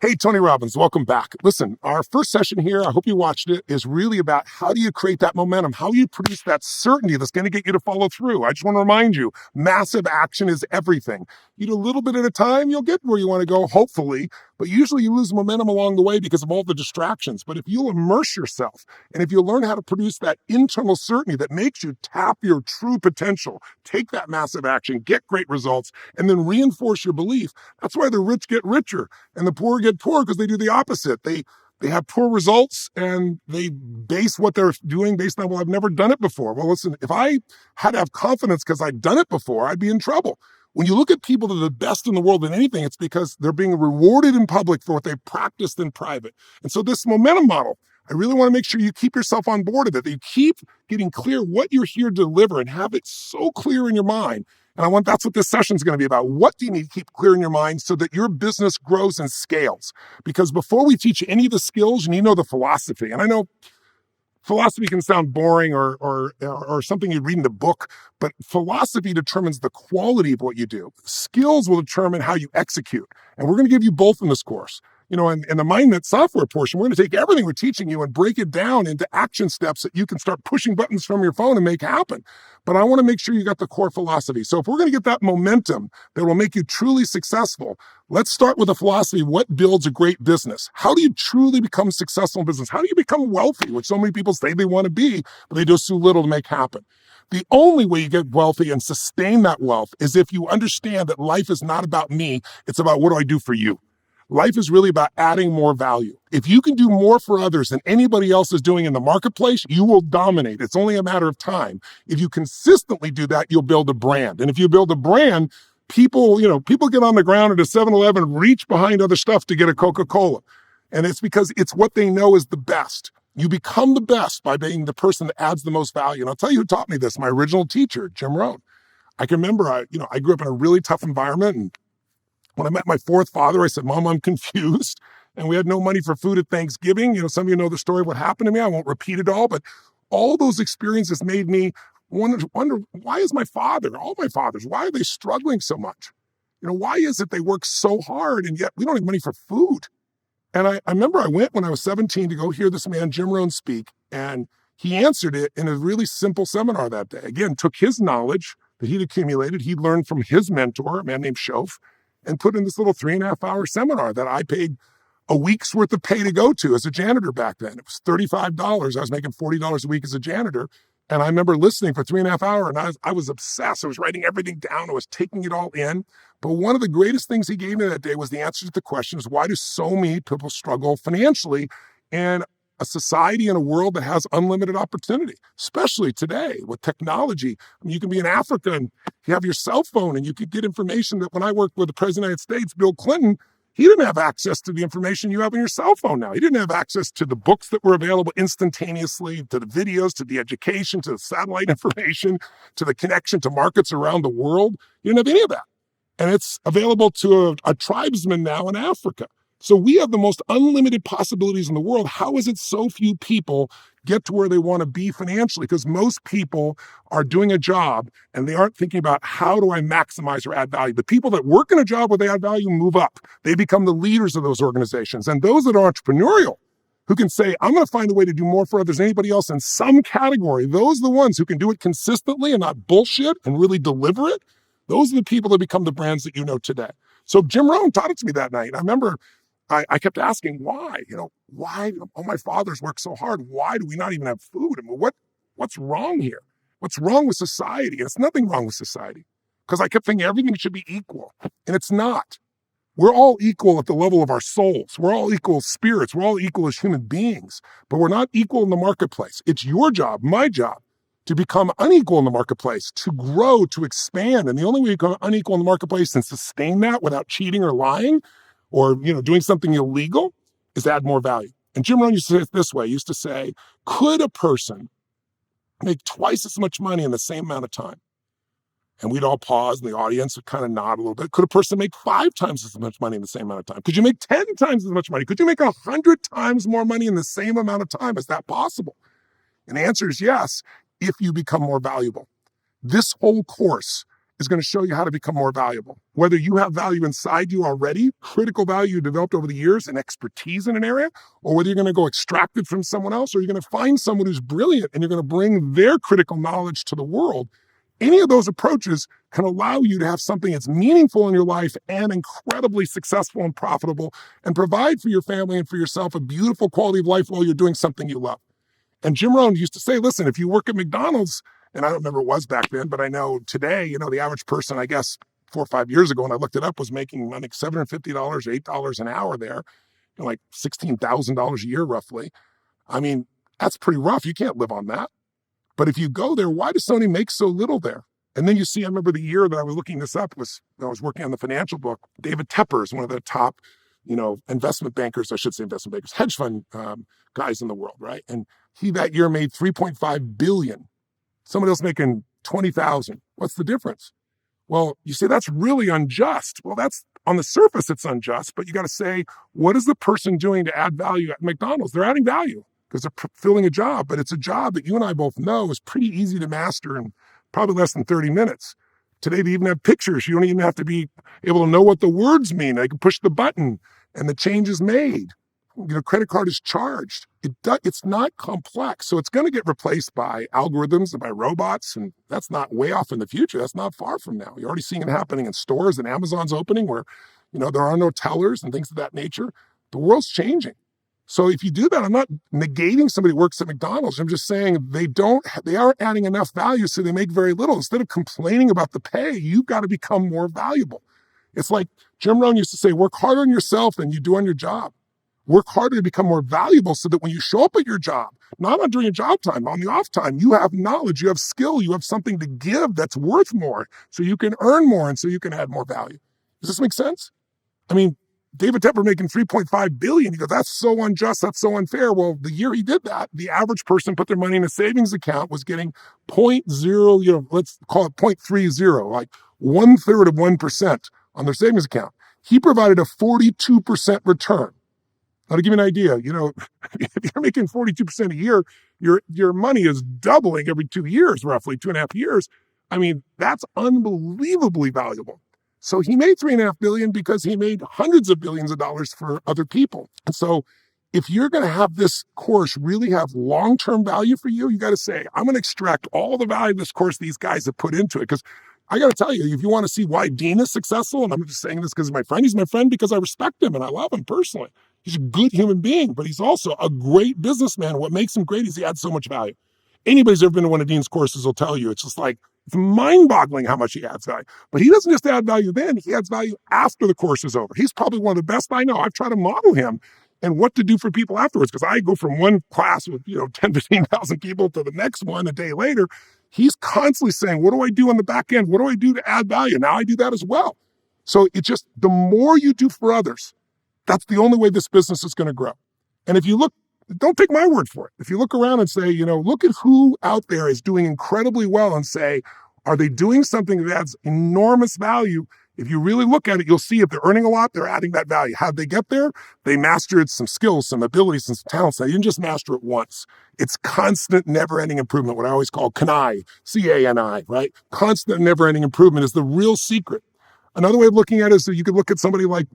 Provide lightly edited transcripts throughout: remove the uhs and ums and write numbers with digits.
Hey, Tony Robbins, welcome back. Listen, our first session here, I hope you watched it, is really about how do you create that momentum? How do you produce that certainty that's going to get you to follow through? I just want to remind you, massive action is everything. You do a little bit at a time, you'll get where you want to go, hopefully, but usually you lose momentum along the way because of all the distractions. But if you'll immerse yourself, and if you'll learn how to produce that internal certainty that makes you tap your true potential, take that massive action, get great results, and then reinforce your belief, that's why the rich get richer and the poor get poor, because they do the opposite. They have poor results and they base what they're doing based on, well, I've never done it before. Well, listen, if I had to have confidence because I'd done it before, I'd be in trouble. When you look at people that are the best in the world in anything, it's because they're being rewarded in public for what they practiced in private. And so this momentum model, I really want to make sure you keep yourself on board of it, that you keep getting clear what you're here to deliver and have it so clear in your mind. And that's what this session is going to be about. What do you need to keep clear in your mind so that your business grows and scales? Because before we teach you any of the skills, you need to know the philosophy. And I know philosophy can sound boring or something you read in the book, but philosophy determines the quality of what you do. Skills will determine how you execute. And we're going to give you both in this course. In the MindNet software portion, we're going to take everything we're teaching you and break it down into action steps that you can start pushing buttons from your phone and make happen. But I want to make sure you got the core philosophy. So if we're going to get that momentum that will make you truly successful, let's start with the philosophy. What builds a great business? How do you truly become successful in business? How do you become wealthy, which so many people say they want to be, but they do so little to make happen? The only way you get wealthy and sustain that wealth is if you understand that life is not about me. It's about what do I do for you? Life is really about adding more value. If you can do more for others than anybody else is doing in the marketplace, you will dominate. It's only a matter of time. If you consistently do that, you'll build a brand. And if you build a brand, people get on the ground at a 7-Eleven, reach behind other stuff to get a Coca-Cola. And it's because it's what they know is the best. You become the best by being the person that adds the most value. And I'll tell you who taught me this, my original teacher, Jim Rohn. I can remember, I grew up in a really tough environment, and when I met my fourth father, I said, Mom, I'm confused. And we had no money for food at Thanksgiving. Some of you know the story of what happened to me. I won't repeat it all, but all those experiences made me wonder, why is all my fathers, why are they struggling so much? Why is it they work so hard and yet we don't have money for food? And I remember I went when I was 17 to go hear this man, Jim Rohn, speak. And he answered it in a really simple seminar that day. Again, took his knowledge that he'd accumulated. He'd learned from his mentor, a man named Shof, and put in this little 3.5-hour seminar that I paid a week's worth of pay to go to as a janitor back then. It was $35. I was making $40 a week as a janitor. And I remember listening for 3.5 hours, and I was obsessed. I was writing everything down. I was taking it all in. But one of the greatest things he gave me that day was the answer to the question is, why do so many people struggle financially in a society and a world that has unlimited opportunity, especially today with technology? You can be in Africa and you have your cell phone and you could get information that when I worked with the President of the United States, Bill Clinton, he didn't have access to the information you have on your cell phone now. He didn't have access to the books that were available instantaneously, to the videos, to the education, to the satellite information, to the connection to markets around the world. He didn't have any of that. And it's available to a tribesman now in Africa. So we have the most unlimited possibilities in the world. How is it so few people get to where they want to be financially? Because most people are doing a job and they aren't thinking about how do I maximize or add value. The people that work in a job where they add value move up. They become the leaders of those organizations. And those that are entrepreneurial, who can say, I'm going to find a way to do more for others than anybody else in some category, those are the ones who can do it consistently and not bullshit and really deliver it. Those are the people that become the brands that you know today. So Jim Rohn taught it to me that night. I remember I kept asking why, why do all my fathers work so hard? Why do we not even have food? I mean, what's wrong here? What's wrong with society? And it's nothing wrong with society, because I kept thinking everything should be equal, and it's not. We're all equal at the level of our souls. We're all equal spirits. We're all equal as human beings, but we're not equal in the marketplace. It's your job, my job, to become unequal in the marketplace, to grow, to expand. And the only way you become unequal in the marketplace and sustain that without cheating or lying or doing something illegal is to add more value. And Jim Rohn used to say it this way. He used to say, could a person make twice as much money in the same amount of time? And we'd all pause and the audience would kind of nod a little bit. Could a person make 5 times as much money in the same amount of time? Could you make 10 times as much money? Could you make 100 times more money in the same amount of time? Is that possible? And the answer is yes, if you become more valuable. This whole course is going to show you how to become more valuable. Whether you have value inside you already, critical value you developed over the years and expertise in an area, or whether you're going to go extract it from someone else, or you're going to find someone who's brilliant and you're going to bring their critical knowledge to the world. Any of those approaches can allow you to have something that's meaningful in your life and incredibly successful and profitable and provide for your family and for yourself a beautiful quality of life while you're doing something you love. And Jim Rohn used to say, listen, if you work at McDonald's, and I don't remember what it was back then, but I know today, the average person, I guess 4 or 5 years ago when I looked it up, was making, I think, $750 or $8 an hour there, like $16,000 a year roughly. I mean, that's pretty rough. You can't live on that. But if you go there, why does Sony make so little there? And then you see, I remember the year that I was looking this up was, I was working on the financial book. David Tepper is one of the top, investment bankers, hedge fund guys in the world, right? And he that year made $3.5 billion. Somebody else making 20,000. What's the difference? Well, you say that's really unjust. Well, that's on the surface, it's unjust, but you got to say, what is the person doing to add value at McDonald's? They're adding value because they're filling a job, but it's a job that you and I both know is pretty easy to master in probably less than 30 minutes. Today, they even have pictures. You don't even have to be able to know what the words mean. They can push the button and the change is made. Credit card is charged. It's not complex. So it's going to get replaced by algorithms and by robots. And that's not way off in the future. That's not far from now. You're already seeing it happening in stores, and Amazon's opening where, there are no tellers and things of that nature. The world's changing. So if you do that, I'm not negating somebody who works at McDonald's. I'm just saying they aren't adding enough value, so they make very little. Instead of complaining about the pay, you've got to become more valuable. It's like Jim Rohn used to say, work harder on yourself than you do on your job. Work harder to become more valuable so that when you show up at your job, not on during your job time, on the off time, you have knowledge, you have skill, you have something to give that's worth more so you can earn more and so you can add more value. Does this make sense? I mean, David Tepper making $3.5 billion, he goes, that's so unjust, that's so unfair. Well, the year he did that, the average person put their money in a savings account was getting 0.0, let's call it 0.30, like 1/3 of 1% on their savings account. He provided a 42% return. Now, to give you an idea, if you're making 42% a year, your money is doubling every 2 years, roughly 2.5 years. I mean, that's unbelievably valuable. So he made $3.5 billion because he made hundreds of billions of dollars for other people. And so if you're going to have this course really have long-term value for you, you got to say, I'm going to extract all the value of this course these guys have put into it. Because I got to tell you, if you want to see why Dean is successful, and I'm just saying this because he's my friend because I respect him and I love him personally. He's a good human being, but he's also a great businessman. What makes him great is he adds so much value. Anybody who's ever been to one of Dean's courses will tell you, it's just like, it's mind-boggling how much he adds value. But he doesn't just add value then, he adds value after the course is over. He's probably one of the best I know. I've tried to model him and what to do for people afterwards, because I go from one class with 10, 15,000 people to the next one a day later. He's constantly saying, what do I do on the back end? What do I do to add value? Now I do that as well. So it's just, the more you do for others, that's the only way this business is going to grow. And if you look, don't take my word for it. If you look around and say, look at who out there is doing incredibly well and say, are they doing something that adds enormous value? If you really look at it, you'll see if they're earning a lot, they're adding that value. How'd they get there? They mastered some skills, some abilities, and some talents. They didn't just master it once. It's constant, never-ending improvement, what I always call CANI, C-A-N-I, right? Constant, never-ending improvement is the real secret. Another way of looking at it is that you could look at somebody like,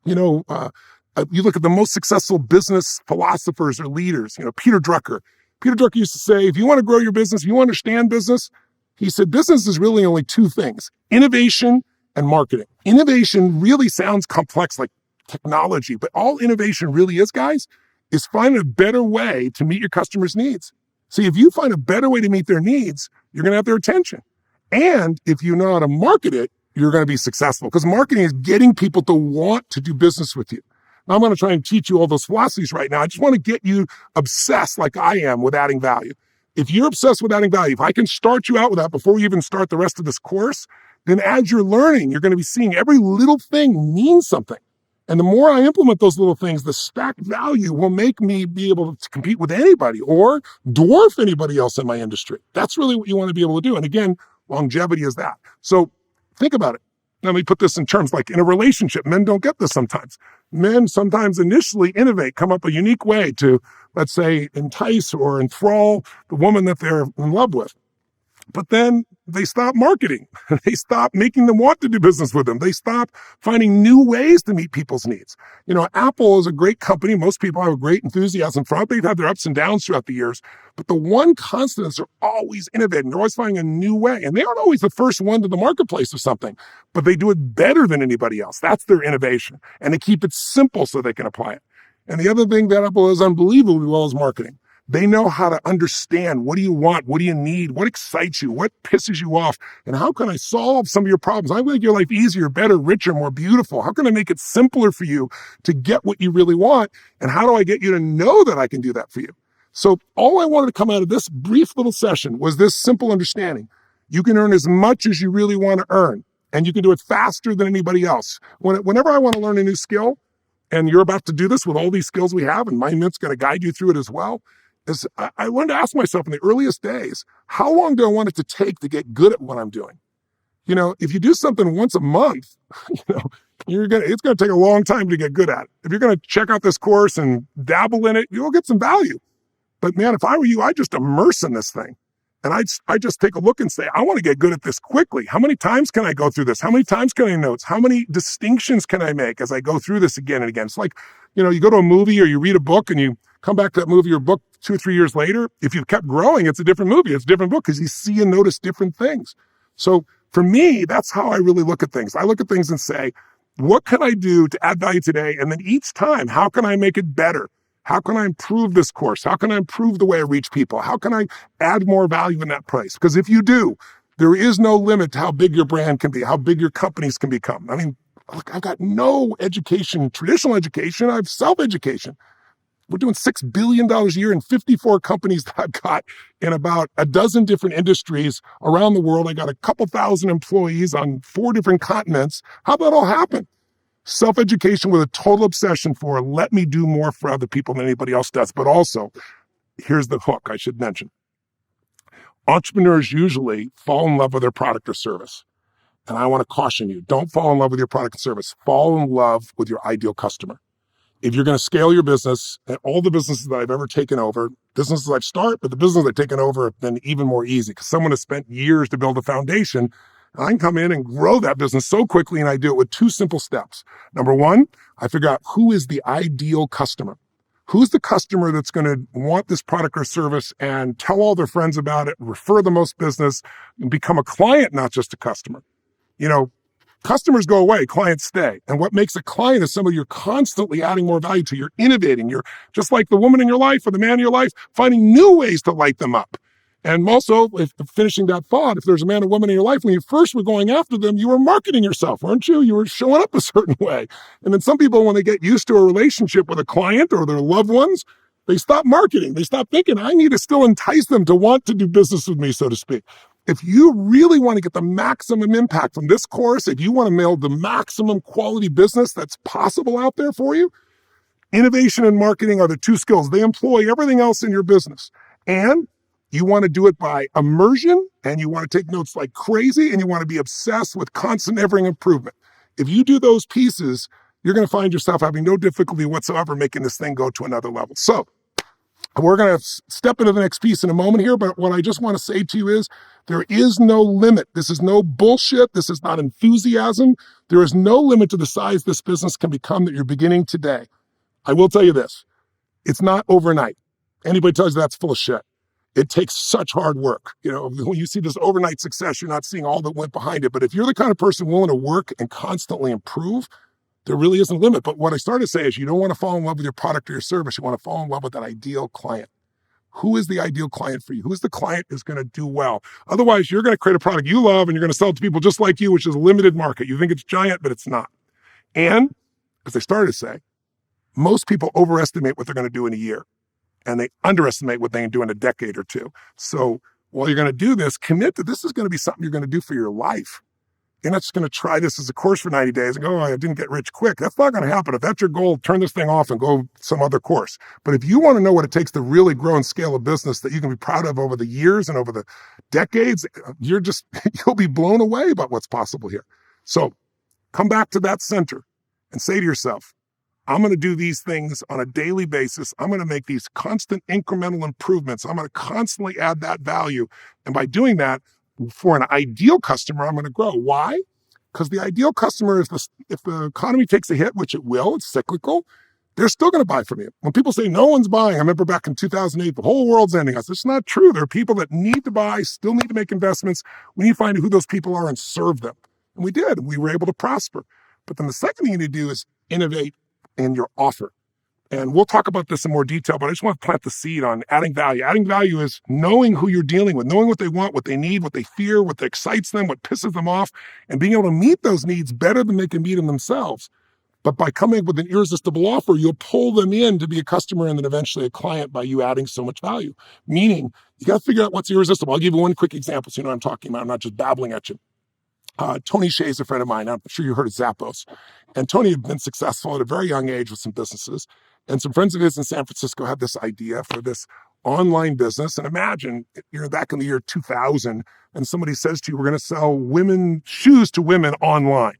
you look at the most successful business philosophers or leaders, Peter Drucker. Peter Drucker used to say, if you want to grow your business, if you understand business, he said, business is really only two things, innovation and marketing. Innovation really sounds complex like technology, but all innovation really is, guys, is finding a better way to meet your customers' needs. See, if you find a better way to meet their needs, you're going to have their attention. And if you know how to market it, you're going to be successful, because marketing is getting people to want to do business with you. Now, I'm going to try and teach you all those philosophies right now. I just want to get you obsessed like I am with adding value. If you're obsessed with adding value, if I can start you out with that before we even start the rest of this course, then as you're learning, you're going to be seeing every little thing means something. And the more I implement those little things, the stacked value will make me be able to compete with anybody or dwarf anybody else in my industry. That's really what you want to be able to do. And again, longevity is that. So think about it. Let me put this in terms like in a relationship. Men don't get this sometimes. Men sometimes initially innovate, come up a unique way to, let's say, entice or enthrall the woman that they're in love with. But then they stop marketing. They stop making them want to do business with them. They stop finding new ways to meet people's needs. Apple is a great company. Most people have a great enthusiasm for it. They've had their ups and downs throughout the years. But the one constant is they're always innovating. They're always finding a new way. And they aren't always the first one to the marketplace of something, but they do it better than anybody else. That's their innovation. And they keep it simple so they can apply it. And the other thing that Apple is unbelievably well is marketing. They know how to understand what do you want, what do you need, what excites you, what pisses you off, and how can I solve some of your problems? How can I make your life easier, better, richer, more beautiful? How can I make it simpler for you to get what you really want? And how do I get you to know that I can do that for you? So all I wanted to come out of this brief little session was this simple understanding. You can earn as much as you really want to earn, and you can do it faster than anybody else. Whenever I want to learn a new skill, and you're about to do this with all these skills we have, and my Mint's going to guide you through it as well, is I wanted to ask myself in the earliest days, how long do I want it to take to get good at what I'm doing? If you do something once a month, it's going to take a long time to get good at it. If you're going to check out this course and dabble in it, you'll get some value. But man, if I were you, I'd just immerse in this thing. And I just take a look and say, I want to get good at this quickly. How many times can I go through this? How many times can I notes? How many distinctions can I make as I go through this again and again? It's like, you go to a movie or you read a book and you come back to that movie or book 2 or 3 years later. If you've kept growing, it's a different movie. It's a different book because you see and notice different things. So for me, that's how I really look at things. I look at things and say, what can I do to add value today? And then each time, how can I make it better? How can I improve this course? How can I improve the way I reach people? How can I add more value in that place? Because if you do, there is no limit to how big your brand can be, how big your companies can become. I mean, look, I've got no education, traditional education. I have self-education. We're doing $6 billion a year in 54 companies that I've got in about a dozen different industries around the world. I got a couple thousand employees on 4 different continents. How'd that all happen? Self-education with a total obsession for let me do more for other people than anybody else does. But also, here's the hook I should mention. Entrepreneurs usually fall in love with their product or service. And I want to caution you, don't fall in love with your product and service. Fall in love with your ideal customer. If you're going to scale your business, and all the businesses that I've ever taken over, businesses I've started, but the businesses I've taken over have been even more easy because someone has spent years to build a foundation. I can come in and grow that business so quickly, and I do it with 2 simple steps. Number 1, I figure out who is the ideal customer. Who's the customer that's going to want this product or service and tell all their friends about it, refer the most business, and become a client, not just a customer. Customers go away, clients stay. And what makes a client is somebody you're constantly adding more value to. You're innovating. You're just like the woman in your life or the man in your life, finding new ways to light them up. And also, finishing that thought, if there's a man or woman in your life, when you first were going after them, you were marketing yourself, weren't you? You were showing up a certain way. And then some people, when they get used to a relationship with a client or their loved ones, they stop marketing. They stop thinking, I need to still entice them to want to do business with me, so to speak. If you really want to get the maximum impact from this course, if you want to mail the maximum quality business that's possible out there for you, innovation and marketing are the 2 skills. They employ everything else in your business. And you want to do it by immersion, and you want to take notes like crazy, and you want to be obsessed with constant ever improvement. If you do those pieces, you're going to find yourself having no difficulty whatsoever making this thing go to another level. So we're going to step into the next piece in a moment here, but what I just want to say to you is there is no limit. This is no bullshit. This is not enthusiasm. There is no limit to the size this business can become that you're beginning today. I will tell you this. It's not overnight. Anybody tells you that's full of shit. It takes such hard work. When you see this overnight success, you're not seeing all that went behind it. But if you're the kind of person willing to work and constantly improve, there really isn't a limit. But what I started to say is you don't want to fall in love with your product or your service. You want to fall in love with that ideal client. Who is the ideal client for you? Who's the client who's going to do well? Otherwise, you're going to create a product you love and you're going to sell it to people just like you, which is a limited market. You think it's giant, but it's not. And as I started to say, most people overestimate what they're going to do in a year, and they underestimate what they can do in a decade or 2. So while you're going to do this, commit that this is going to be something you're going to do for your life. You're not just going to try this as a course for 90 days and go, oh, I didn't get rich quick. That's not going to happen. If that's your goal, turn this thing off and go some other course. But if you want to know what it takes to really grow and scale a business that you can be proud of over the years and over the decades, you'll be blown away about what's possible here. So come back to that center and say to yourself, I'm going to do these things on a daily basis. I'm going to make these constant incremental improvements. I'm going to constantly add that value. And by doing that, For an ideal customer, I'm going to grow. Why? Because the ideal customer, if the economy takes a hit, which it will, it's cyclical, they're still going to buy from you. When people say no one's buying, I remember back in 2008, the whole world's ending. I said, it's not true. There are people that need to buy, still need to make investments. We need to find who those people are and serve them. And we did. We were able to prosper. But then the second thing you need to do is innovate in your offer. And we'll talk about this in more detail, but I just want to plant the seed on adding value. Adding value is knowing who you're dealing with, knowing what they want, what they need, what they fear, what excites them, what pisses them off, and being able to meet those needs better than they can meet them themselves. But by coming up with an irresistible offer, you'll pull them in to be a customer and then eventually a client by you adding so much value. Meaning, you got to figure out what's irresistible. I'll give you one quick example so you know what I'm talking about. I'm not just babbling at you. Tony Hsieh is a friend of mine. I'm sure you heard of Zappos. And Tony had been successful at a very young age with some businesses. And some friends of his in San Francisco had this idea for this online business. And imagine you're back in the year 2000 and somebody says to you, we're going to sell shoes to women online.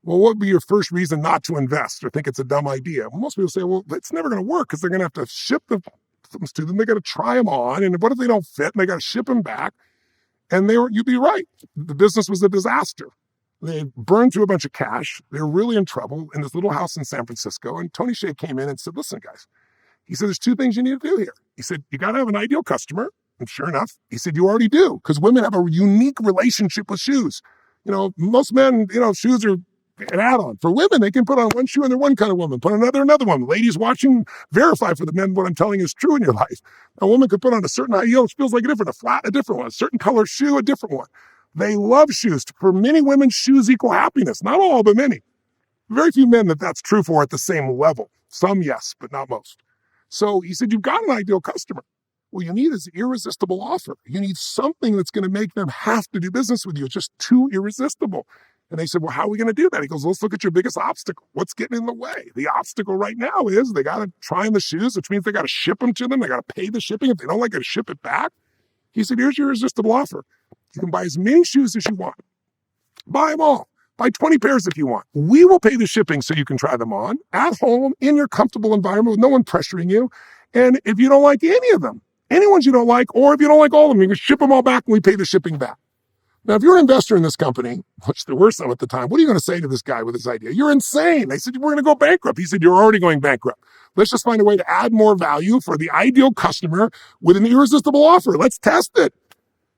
Well, what would be your first reason not to invest or think it's a dumb idea? Well, most people say, well, it's never going to work because they're going to have to ship them to them. They got to try them on. And what if they don't fit and they got to ship them back? And you'd be right. The business was a disaster. They burned through a bunch of cash. They were really in trouble in this little house in San Francisco. And Tony Hsieh came in and said, listen, guys, he said, there's two things you need to do here. He said, you got to have an ideal customer. And sure enough, he said, you already do, because women have a unique relationship with shoes. Most men, shoes are an add-on. For women, they can put on one shoe and they're one kind of woman, put another one. Ladies watching, verify for the men what I'm telling you is true in your life. A woman could put on a certain high heel, which feels like a flat, a different one. A certain color shoe, a different one. They love shoes. For many women, shoes equal happiness. Not all, but many. Very few men that's true for at the same level. Some, yes, but not most. So he said, you've got an ideal customer. What you need is an irresistible offer. You need something that's going to make them have to do business with you. It's just too irresistible. And they said, well, how are we going to do that? He goes, let's look at your biggest obstacle. What's getting in the way? The obstacle right now is they got to try on the shoes, which means they got to ship them to them. They got to pay the shipping. If they don't like it, ship it back. He said, here's your irresistible offer. You can buy as many shoes as you want. Buy them all. Buy 20 pairs if you want. We will pay the shipping so you can try them on at home in your comfortable environment with no one pressuring you. And if you don't like any of them, any ones you don't like, or if you don't like all of them, you can ship them all back and we pay the shipping back. Now, if you're an investor in this company, which there were some at the time, what are you going to say to this guy with this idea? You're insane. They said, we're going to go bankrupt. He said, you're already going bankrupt. Let's just find a way to add more value for the ideal customer with an irresistible offer. Let's test it.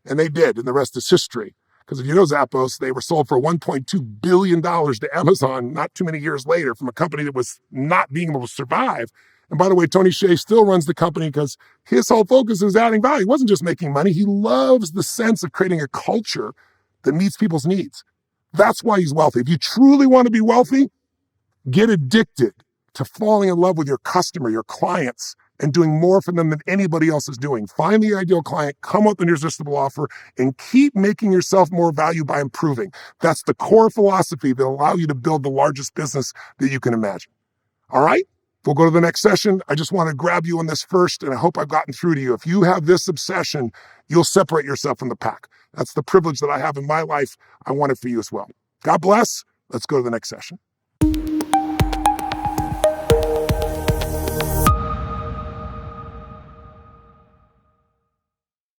And they did, and the rest is history. Because if you know Zappos, they were sold for $1.2 billion to Amazon not too many years later from a company that was not being able to survive. And by the way, Tony Hsieh still runs the company because his whole focus is adding value. He wasn't just making money. He loves the sense of creating a culture that meets people's needs. That's why he's wealthy. If you truly want to be wealthy, get addicted to falling in love with your customer, your clients, and doing more for them than anybody else is doing. Find the ideal client, come up with an irresistible offer, and keep making yourself more value by improving. That's the core philosophy that will allow you to build the largest business that you can imagine. All right? We'll go to the next session. I just want to grab you on this first, and I hope I've gotten through to you. If you have this obsession, you'll separate yourself from the pack. That's the privilege that I have in my life. I want it for you as well. God bless. Let's go to the next session.